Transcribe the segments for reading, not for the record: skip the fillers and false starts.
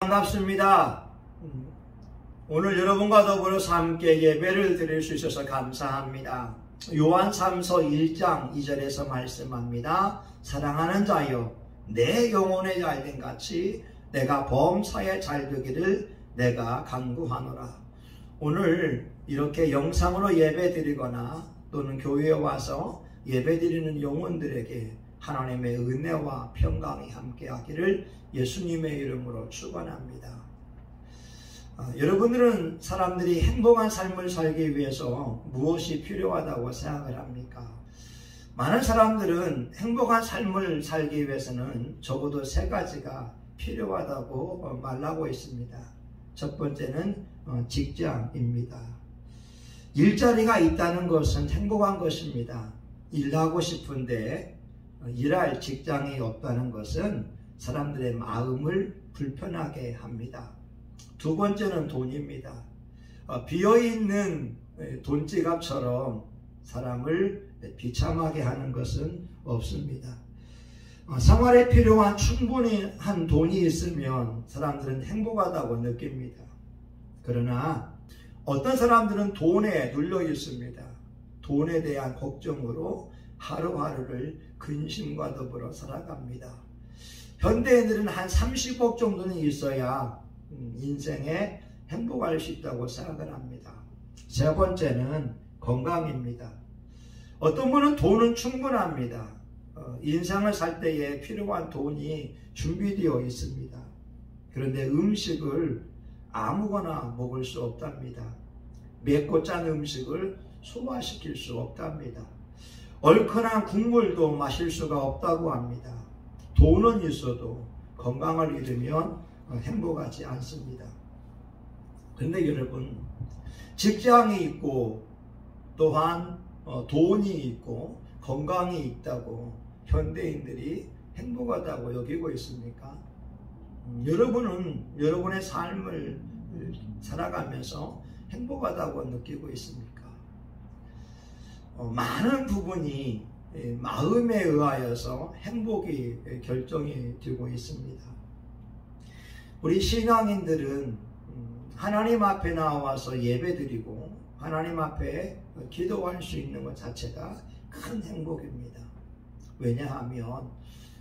반갑습니다. 오늘 여러분과 더불어서 함께 예배를 드릴 수 있어서 감사합니다. 요한3서 1장 2절에서 말씀합니다. 사랑하는 자여, 내 영혼의 잘됨 같이 내가 범사에 잘되기를 내가 간구하노라. 오늘 이렇게 영상으로 예배 드리거나 또는 교회에 와서 예배 드리는 영혼들에게 하나님의 은혜와 평강이 함께하기를 예수님의 이름으로 축원합니다. 여러분들은 사람들이 행복한 삶을 살기 위해서 무엇이 필요하다고 생각을 합니까? 많은 사람들은 행복한 삶을 살기 위해서는 적어도 세 가지가 필요하다고 말하고 있습니다. 첫 번째는 직장입니다. 일자리가 있다는 것은 행복한 것입니다. 일하고 싶은데 일할 직장이 없다는 것은 사람들의 마음을 불편하게 합니다. 두 번째는 돈입니다. 비어있는 돈지갑처럼 사람을 비참하게 하는 것은 없습니다. 생활에 필요한 충분한 돈이 있으면 사람들은 행복하다고 느낍니다. 그러나 어떤 사람들은 돈에 눌려 있습니다. 돈에 대한 걱정으로 하루하루를 근심과 더불어 살아갑니다. 현대인들은 한 30억 정도는 있어야 인생에 행복할 수 있다고 생각을 합니다. 세 번째는 건강입니다. 어떤 분은 돈은 충분합니다. 인생을 살 때에 필요한 돈이 준비되어 있습니다. 그런데 음식을 아무거나 먹을 수 없답니다. 맵고 짠 음식을 소화시킬 수 없답니다. 얼큰한 국물도 마실 수가 없다고 합니다. 돈은 있어도 건강을 잃으면 행복하지 않습니다. 그런데 여러분, 직장이 있고 또한 돈이 있고 건강이 있다고 현대인들이 행복하다고 여기고 있습니까? 여러분은 여러분의 삶을 살아가면서 행복하다고 느끼고 있습니까? 많은 부분이 마음에 의하여서 행복이 결정이 되고 있습니다. 우리 신앙인들은 하나님 앞에 나와서 예배드리고 하나님 앞에 기도할 수 있는 것 자체가 큰 행복입니다. 왜냐하면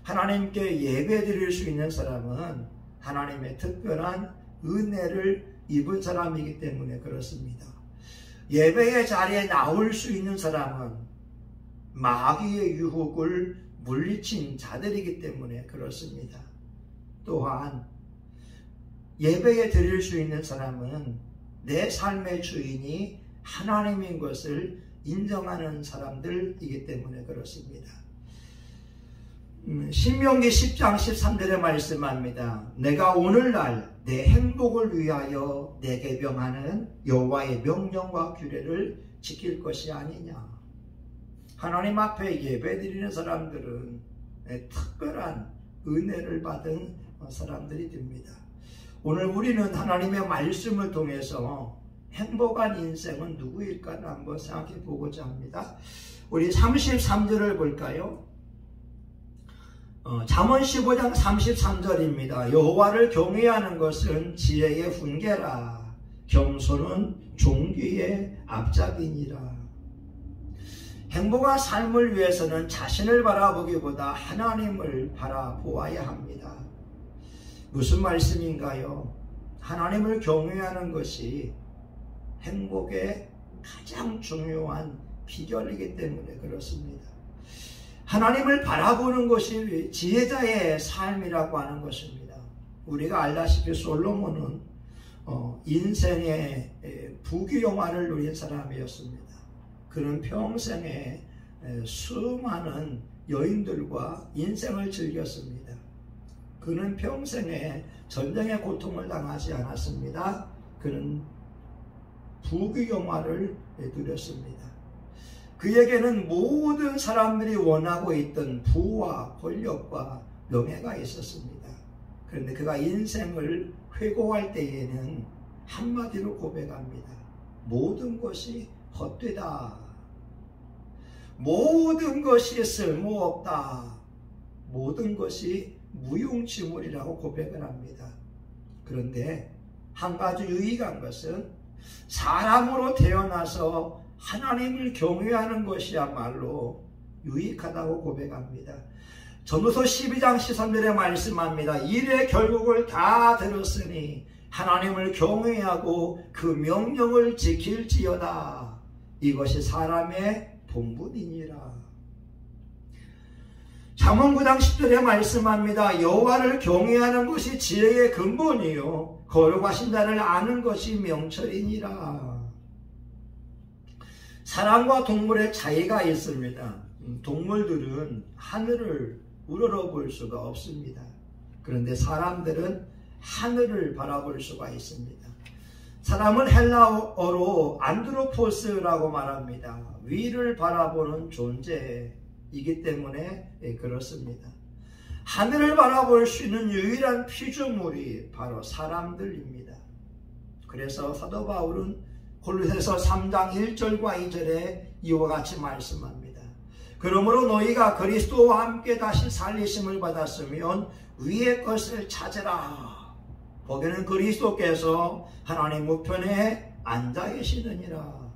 하나님께 예배드릴 수 있는 사람은 하나님의 특별한 은혜를 입은 사람이기 때문에 그렇습니다. 예배의 자리에 나올 수 있는 사람은 마귀의 유혹을 물리친 자들이기 때문에 그렇습니다. 또한 예배에 드릴 수 있는 사람은 내 삶의 주인이 하나님인 것을 인정하는 사람들이기 때문에 그렇습니다. 신명기 10장 13절에 말씀합니다. 내가 오늘날 내 행복을 위하여 내게 명하는 여호와의 명령과 규례를 지킬 것이 아니냐. 하나님 앞에 예배드리는 사람들은 특별한 은혜를 받은 사람들이 됩니다. 오늘 우리는 하나님의 말씀을 통해서 행복한 인생은 누구일까 한번 생각해 보고자 합니다. 우리 33절을 볼까요? 잠언 15장 33절입니다. 여호와를 경외하는 것은 지혜의 훈계라. 겸손은 종귀의 앞잡이니라. 행복한 삶을 위해서는 자신을 바라보기보다 하나님을 바라보아야 합니다. 무슨 말씀인가요? 하나님을 경외하는 것이 행복의 가장 중요한 비결이기 때문에 그렇습니다. 하나님을 바라보는 것이 지혜자의 삶이라고 하는 것입니다. 우리가 알다시피 솔로몬은 인생의 부귀영화를 누린 사람이었습니다. 그는 평생에 수많은 여인들과 인생을 즐겼습니다. 그는 평생에 전쟁의 고통을 당하지 않았습니다. 그는 부귀영화를 누렸습니다. 그에게는 모든 사람들이 원하고 있던 부와 권력과 명예가 있었습니다. 그런데 그가 인생을 회고할 때에는 한마디로 고백합니다. 모든 것이 헛되다. 모든 것이 쓸모없다. 모든 것이 무용지물이라고 고백을 합니다. 그런데 한 가지 유익한 것은 사람으로 태어나서 하나님을 경외하는 것이야말로 유익하다고 고백합니다. 전도서 12장 13절에 말씀합니다. 일의 결국을 다 들었으니 하나님을 경외하고 그 명령을 지킬지어다. 이것이 사람의 본분이니라. 잠언 9장 10절에 말씀합니다. 여호와를 경외하는 것이 지혜의 근본이요 거룩하신 자를 아는 것이 명철이니라. 사람과 동물의 차이가 있습니다. 동물들은 하늘을 우러러볼 수가 없습니다. 그런데 사람들은 하늘을 바라볼 수가 있습니다. 사람은 헬라어로 안드로포스라고 말합니다. 위를 바라보는 존재이기 때문에 그렇습니다. 하늘을 바라볼 수 있는 유일한 피조물이 바로 사람들입니다. 그래서 사도 바울은 골로새서 3장 1절과 2절에 이와 같이 말씀합니다. 그러므로 너희가 그리스도와 함께 다시 살리심을 받았으면 위의 것을 찾으라. 거기는 그리스도께서 하나님 우편에 앉아 계시느니라.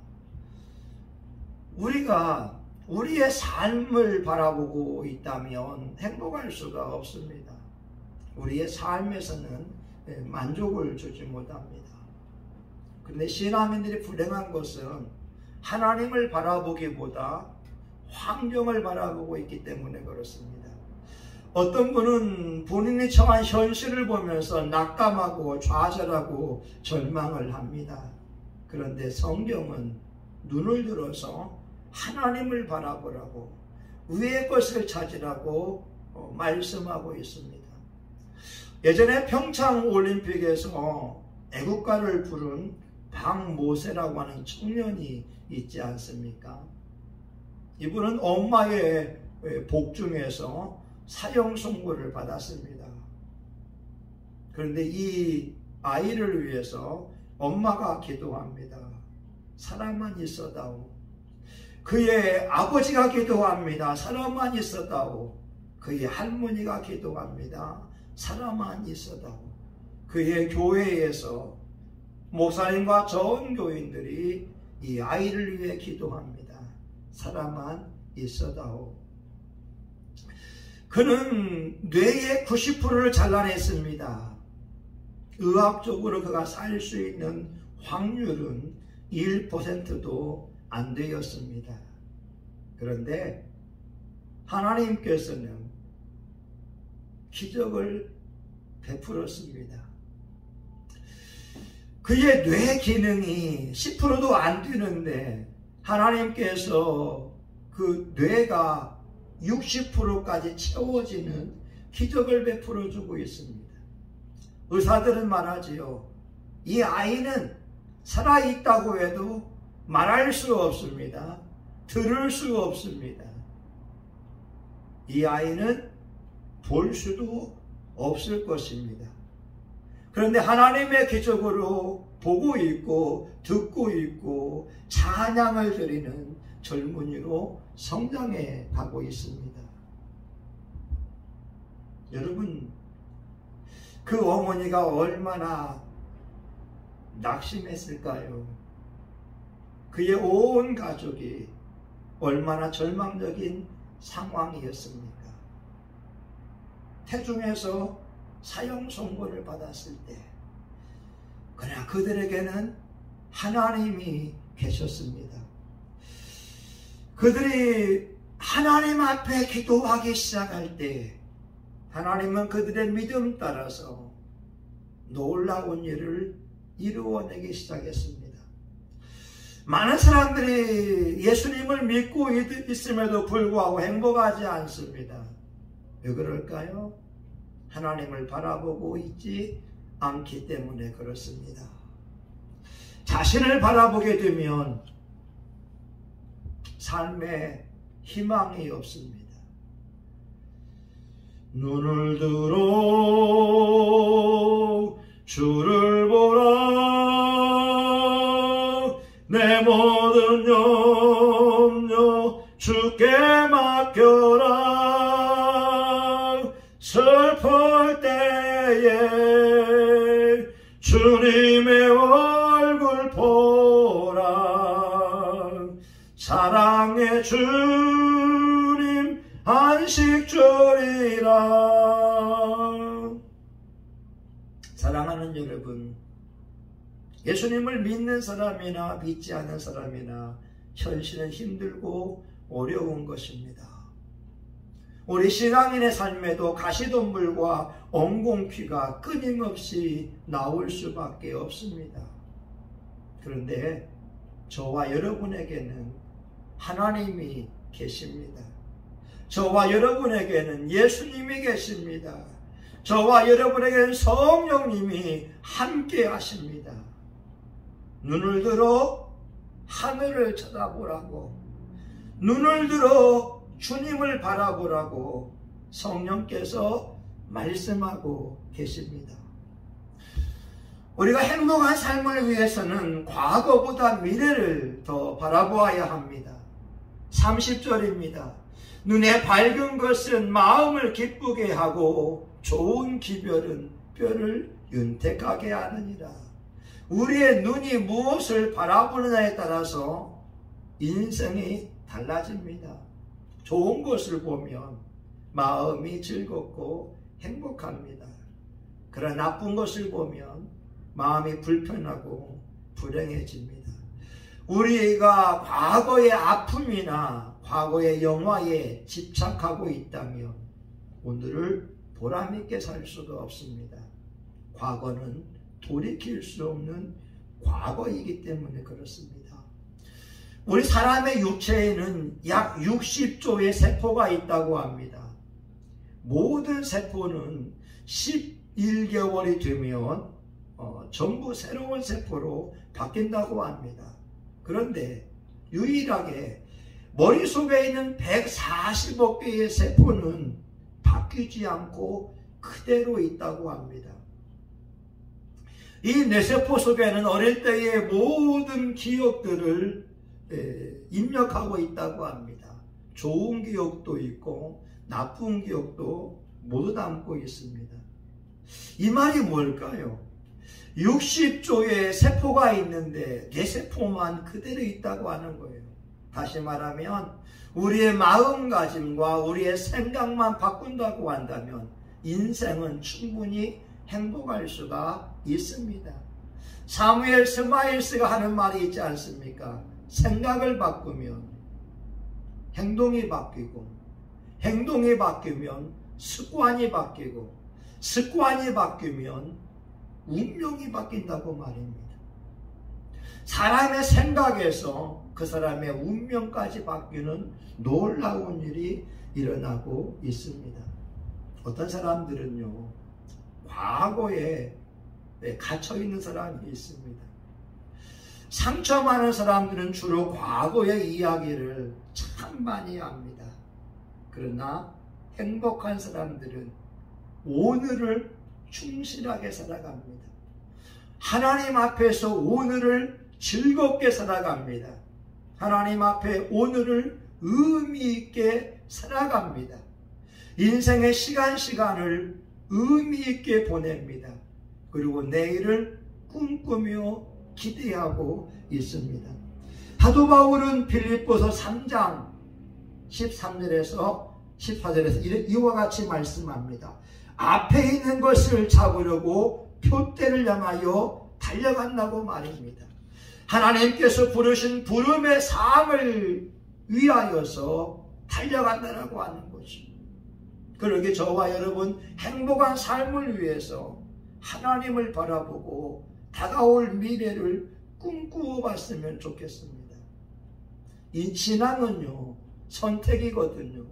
우리가 우리의 삶을 바라보고 있다면 행복할 수가 없습니다. 우리의 삶에서는 만족을 주지 못합니다. 그런데 신앙인들이 불행한 것은 하나님을 바라보기보다 환경을 바라보고 있기 때문에 그렇습니다. 어떤 분은 본인이 처한 현실을 보면서 낙담하고 좌절하고 절망을 합니다. 그런데 성경은 눈을 들어서 하나님을 바라보라고 위의 것을 찾으라고 말씀하고 있습니다. 예전에 평창 올림픽에서 애국가를 부른 박모세라고 하는 청년이 있지 않습니까? 이분은 엄마의 복중에서 사형 선고를 받았습니다. 그런데 이 아이를 위해서 엄마가 기도합니다. 사람만 있어다오. 그의 아버지가 기도합니다. 사람만 있어다오. 그의 할머니가 기도합니다. 사람만 있어다오. 그의 교회에서 목사님과 전 교인들이 이 아이를 위해 기도합니다. 사람만 있어다오. 그는 뇌의 90%를 잘라냈습니다. 의학적으로 그가 살 수 있는 확률은 1%도 안 되었습니다. 그런데 하나님께서는 기적을 베풀었습니다. 그의 뇌 기능이 10%도 안 되는데 하나님께서 그 뇌가 60%까지 채워지는 기적을 베풀어 주고 있습니다. 의사들은 말하지요. 이 아이는 살아있다고 해도 말할 수 없습니다. 들을 수 없습니다. 이 아이는 볼 수도 없을 것입니다. 그런데 하나님의 기적으로 보고 있고 듣고 있고 찬양을 드리는 젊은이로 성장해 가고 있습니다. 여러분, 그 어머니가 얼마나 낙심했을까요? 그의 온 가족이 얼마나 절망적인 상황이었습니까? 태중에서 사형 선고를 받았을 때, 그러나 그들에게는 하나님이 계셨습니다. 그들이 하나님 앞에 기도하기 시작할 때 하나님은 그들의 믿음 따라서 놀라운 일을 이루어내기 시작했습니다. 많은 사람들이 예수님을 믿고 있음에도 불구하고 행복하지 않습니다. 왜 그럴까요? 하나님을 바라보고 있지 않기 때문에 그렇습니다. 자신을 바라보게 되면 삶에 희망이 없습니다. 눈을 들어 주를 보라. 내 모든 염려 주께 맡겨라. 슬플 때에 주님의 얼굴 보라. 사랑의 주님 안식주리라. 사랑하는 여러분, 예수님을 믿는 사람이나 믿지 않는 사람이나 현실은 힘들고 어려운 것입니다. 우리 신앙인의 삶에도 가시덤불과 엉겅퀴가 끊임없이 나올 수밖에 없습니다. 그런데 저와 여러분에게는 하나님이 계십니다. 저와 여러분에게는 예수님이 계십니다. 저와 여러분에게는 성령님이 함께 하십니다. 눈을 들어 하늘을 쳐다보라고, 눈을 들어 주님을 바라보라고 성령께서 말씀하고 계십니다. 우리가 행복한 삶을 위해서는 과거보다 미래를 더 바라보아야 합니다. 30절입니다. 눈에 밝은 것은 마음을 기쁘게 하고 좋은 기별은 뼈를 윤택하게 하느니라. 우리의 눈이 무엇을 바라보느냐에 따라서 인생이 달라집니다. 좋은 것을 보면 마음이 즐겁고 행복합니다. 그러나 나쁜 것을 보면 마음이 불편하고 불행해집니다. 우리가 과거의 아픔이나 과거의 영화에 집착하고 있다면 오늘을 보람있게 살 수가 없습니다. 과거는 돌이킬 수 없는 과거이기 때문에 그렇습니다. 우리 사람의 육체에는 약 60조의 세포가 있다고 합니다. 모든 세포는 11개월이 되면 전부 새로운 세포로 바뀐다고 합니다. 그런데 유일하게 머릿속에 있는 140억 개의 세포는 바뀌지 않고 그대로 있다고 합니다. 이 뇌세포 속에는 어릴 때의 모든 기억들을 입력하고 있다고 합니다. 좋은 기억도 있고 나쁜 기억도 모두 담고 있습니다. 이 말이 뭘까요? 60조의 세포가 있는데 뇌세포만 그대로 있다고 하는 거예요. 다시 말하면 우리의 마음가짐과 우리의 생각만 바꾼다고 한다면 인생은 충분히 행복할 수가 있습니다. 사무엘 스마일스가 하는 말이 있지 않습니까? 생각을 바꾸면 행동이 바뀌고, 행동이 바뀌면 습관이 바뀌고, 습관이 바뀌면 운명이 바뀐다고 말입니다. 사람의 생각에서 그 사람의 운명까지 바뀌는 놀라운 일이 일어나고 있습니다. 어떤 사람들은요, 과거에 갇혀있는 사람이 있습니다. 상처 많은 사람들은 주로 과거의 이야기를 참 많이 합니다. 그러나 행복한 사람들은 오늘을 충실하게 살아갑니다. 하나님 앞에서 오늘을 즐겁게 살아갑니다. 하나님 앞에 오늘을 의미 있게 살아갑니다. 인생의 시간을 의미 있게 보냅니다. 그리고 내일을 꿈꾸며 기대하고 있습니다. 사도 바울은 빌립보서 3장 13절에서 14절에서 이와 같이 말씀합니다. 앞에 있는 것을 잡으려고 표대를 향하여 달려간다고 말입니다. 하나님께서 부르신 부름의 삶을 위하여서 달려간다고 하는 것입니다. 그러게 저와 여러분 행복한 삶을 위해서 하나님을 바라보고 다가올 미래를 꿈꾸어 봤으면 좋겠습니다. 이 신앙은요, 선택이거든요.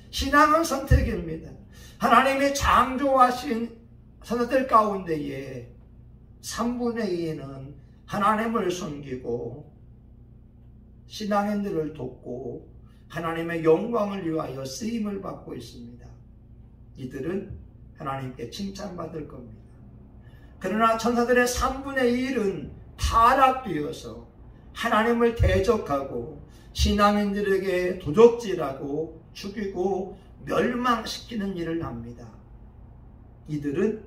신앙은 선택입니다. 하나님이 창조하신 선택들 가운데에 3분의 2는 하나님을 섬기고 신앙인들을 돕고 하나님의 영광을 위하여 쓰임을 받고 있습니다. 이들은 하나님께 칭찬받을 겁니다. 그러나 천사들의 3분의 1은 타락되어서 하나님을 대적하고 신앙인들에게 도적질하고 죽이고 멸망시키는 일을 합니다. 이들은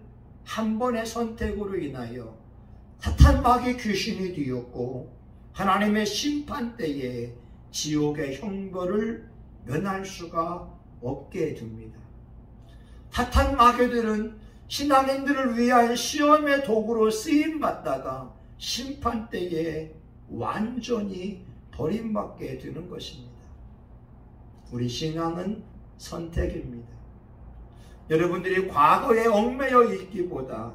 한 번의 선택으로 인하여 사탄 마귀 귀신이 되었고 하나님의 심판 때에 지옥의 형벌을 면할 수가 없게 됩니다. 사탄 마귀들은 신앙인들을 위한 시험의 도구로 쓰임받다가 심판 때에 완전히 버림받게 되는 것입니다. 우리 신앙은 선택입니다. 여러분들이 과거에 얽매여 있기보다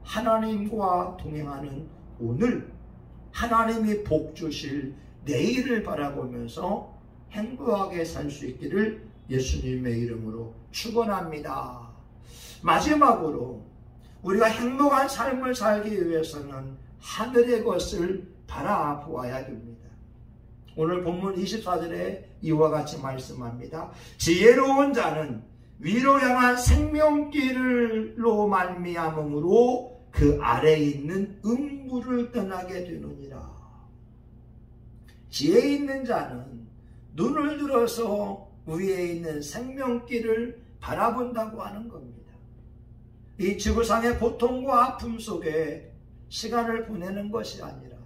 하나님과 동행하는 오늘, 하나님이 복 주실 내일을 바라보면서 행복하게 살 수 있기를 예수님의 이름으로 축원합니다. 마지막으로 우리가 행복한 삶을 살기 위해서는 하늘의 것을 바라보아야 됩니다. 오늘 본문 24절에 이와 같이 말씀합니다. 지혜로운 자는 위로 향한 생명길로 말미암음으로 그 아래에 있는 음부를 떠나게 되느니라. 지혜 있는 자는 눈을 들어서 위에 있는 생명길을 바라본다고 하는 겁니다. 이 지구상의 고통과 아픔 속에 시간을 보내는 것이 아니라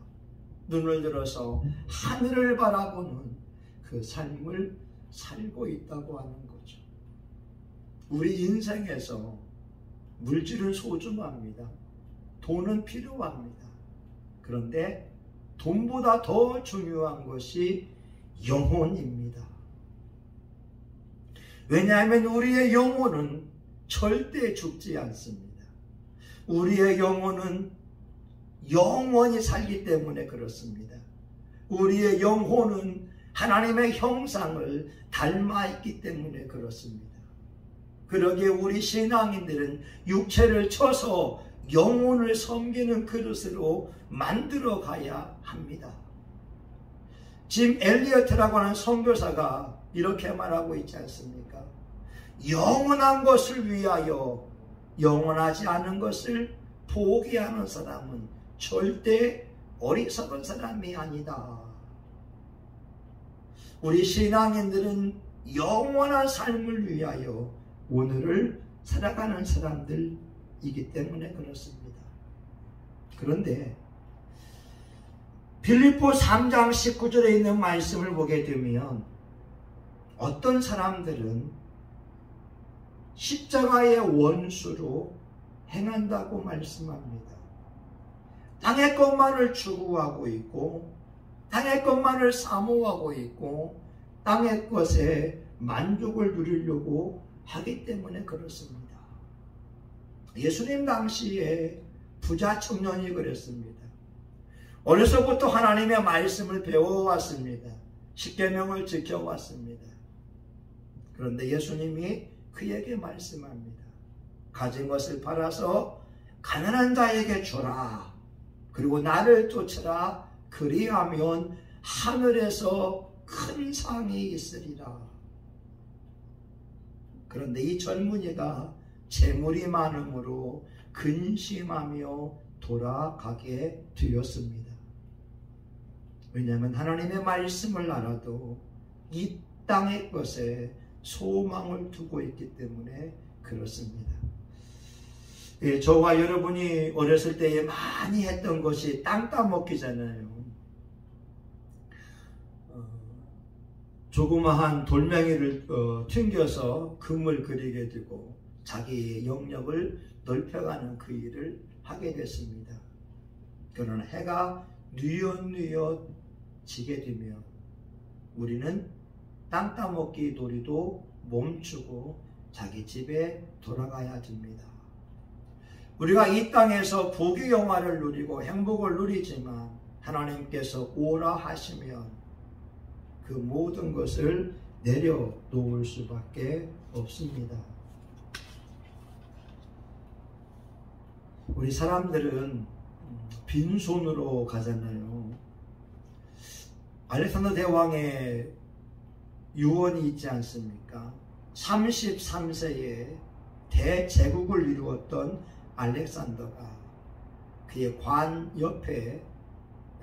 눈을 들어서 하늘을 바라보는 그 삶을 살고 있다고 하는 거죠. 우리 인생에서 물질은 소중합니다. 돈은 필요합니다. 그런데 돈보다 더 중요한 것이 영혼입니다. 왜냐하면 우리의 영혼은 절대 죽지 않습니다. 우리의 영혼은 영원히 살기 때문에 그렇습니다. 우리의 영혼은 하나님의 형상을 닮아 있기 때문에 그렇습니다. 그러기에 우리 신앙인들은 육체를 쳐서 영혼을 섬기는 그릇으로 만들어 가야 합니다. 짐 엘리어트라고 하는 선교사가 이렇게 말하고 있지 않습니까? 영원한 것을 위하여 영원하지 않은 것을 포기하는 사람은 절대 어리석은 사람이 아니다. 우리 신앙인들은 영원한 삶을 위하여 오늘을 살아가는 사람들이기 때문에 그렇습니다. 그런데 빌립보 3장 19절에 있는 말씀을 보게 되면 어떤 사람들은 십자가의 원수로 행한다고 말씀합니다. 땅의 것만을 추구하고 있고 땅의 것만을 사모하고 있고 땅의 것에 만족을 누리려고 하기 때문에 그렇습니다. 예수님 당시에 부자 청년이 그랬습니다. 어려서부터 하나님의 말씀을 배워왔습니다. 십계명을 지켜왔습니다. 그런데 예수님이 그에게 말씀합니다. 가진 것을 팔아서 가난한 자에게 주라. 그리고 나를 쫓으라. 그리하면 하늘에서 큰 상이 있으리라. 그런데 이 젊은이가 재물이 많음으로 근심하며 돌아가게 되었습니다. 왜냐하면 하나님의 말씀을 알아도 이 땅의 것에 소망을 두고 있기 때문에 그렇습니다. 예, 저와 여러분이 어렸을 때에 많이 했던 것이 땅 따먹기잖아요. 조그마한 돌멩이를 튕겨서 금을 그리게 되고 자기의 영역을 넓혀가는 그 일을 하게 됐습니다. 그러나 해가 뉘엿뉘엿 지게 되면 우리는 땅 따먹기 놀이도 멈추고 자기 집에 돌아가야 됩니다. 우리가 이 땅에서 복의 영화를 누리고 행복을 누리지만 하나님께서 오라 하시면 그 모든 것을 내려놓을 수밖에 없습니다. 우리 사람들은 빈손으로 가잖아요. 알렉산더 대왕의 유언이 있지 않습니까? 33세에 대제국을 이루었던 알렉산더가 그의 관 옆에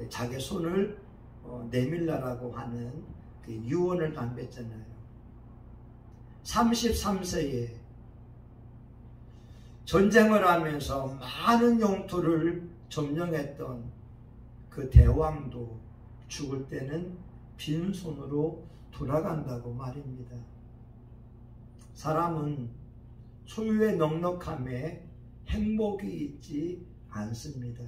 자기 손을 내밀라라고 하는 그 유언을 남겼잖아요. 33세에 전쟁을 하면서 많은 영토를 점령했던 그 대왕도 죽을 때는 빈손으로 돌아간다고 말입니다. 사람은 소유의 넉넉함에 행복이 있지 않습니다.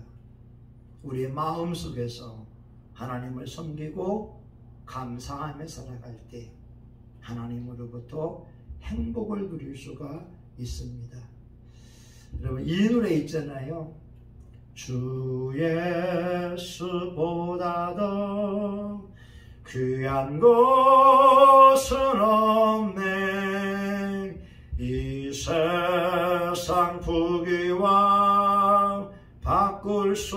우리의 마음속에서 하나님을 섬기고 감사하며 살아갈 때 하나님으로부터 행복을 누릴 수가 있습니다. 여러분, 이 노래 있잖아요. 주 예수보다 더 귀한 것은 없네. 이 세상 부귀와 바꿀 수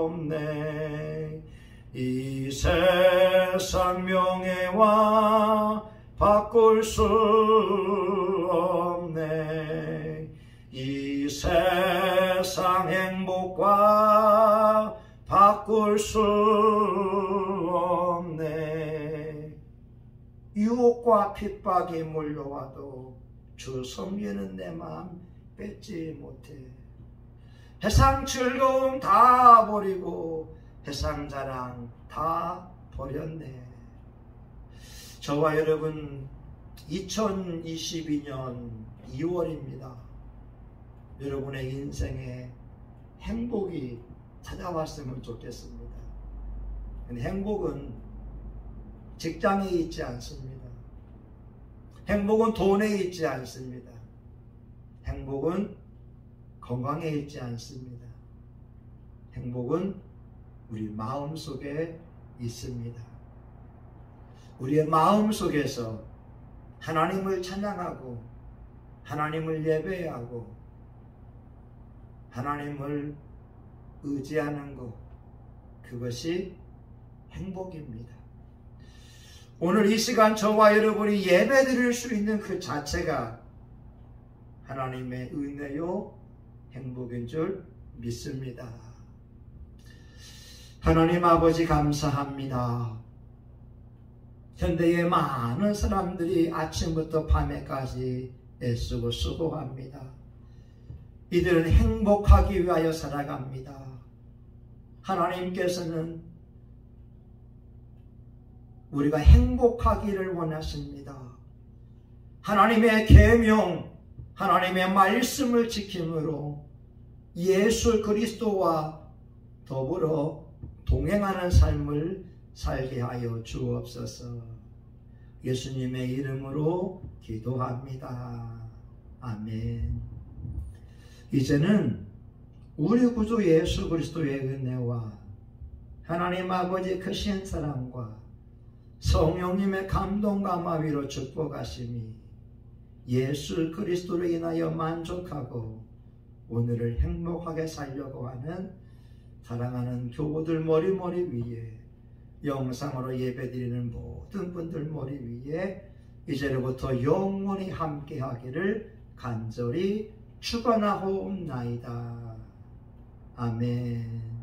없네. 이 세상 명예와 바꿀 수 없네. 이 세상 행복과 바꿀 수 없네. 유혹과 핍박이 몰려와도 주 섬기는 내 마음 뺏지 못해. 세상 즐거움 다 버리고 세상 자랑 다 버렸네. 저와 여러분, 2022년 2월입니다. 여러분의 인생에 행복이 찾아왔으면 좋겠습니다. 근데 행복은 직장에 있지 않습니다. 행복은 돈에 있지 않습니다. 행복은 건강에 있지 않습니다. 행복은 우리 마음 속에 있습니다. 우리의 마음 속에서 하나님을 찬양하고 하나님을 예배하고 하나님을 의지하는 것, 그것이 행복입니다. 오늘 이 시간 저와 여러분이 예배 드릴 수 있는 그 자체가 하나님의 은혜요 행복인 줄 믿습니다. 하나님 아버지, 감사합니다. 현대의 많은 사람들이 아침부터 밤에까지 애쓰고 수고합니다. 이들은 행복하기 위하여 살아갑니다. 하나님께서는 우리가 행복하기를 원하십니다. 하나님의 계명, 하나님의 말씀을 지킴으로 예수 그리스도와 더불어 동행하는 삶을 살게 하여 주옵소서. 예수님의 이름으로 기도합니다. 아멘. 이제는 우리 구주 예수 그리스도의 은혜와 하나님 아버지 크신 사랑과 성령님의 감동과 마비로 축복하심이 예수 그리스도로 인하여 만족하고 오늘을 행복하게 살려고 하는 사랑하는 교우들 머리 위에, 영상으로 예배드리는 모든 분들 머리 위에 이제로부터 영원히 함께하기를 간절히 축원하옵나이다. 아멘.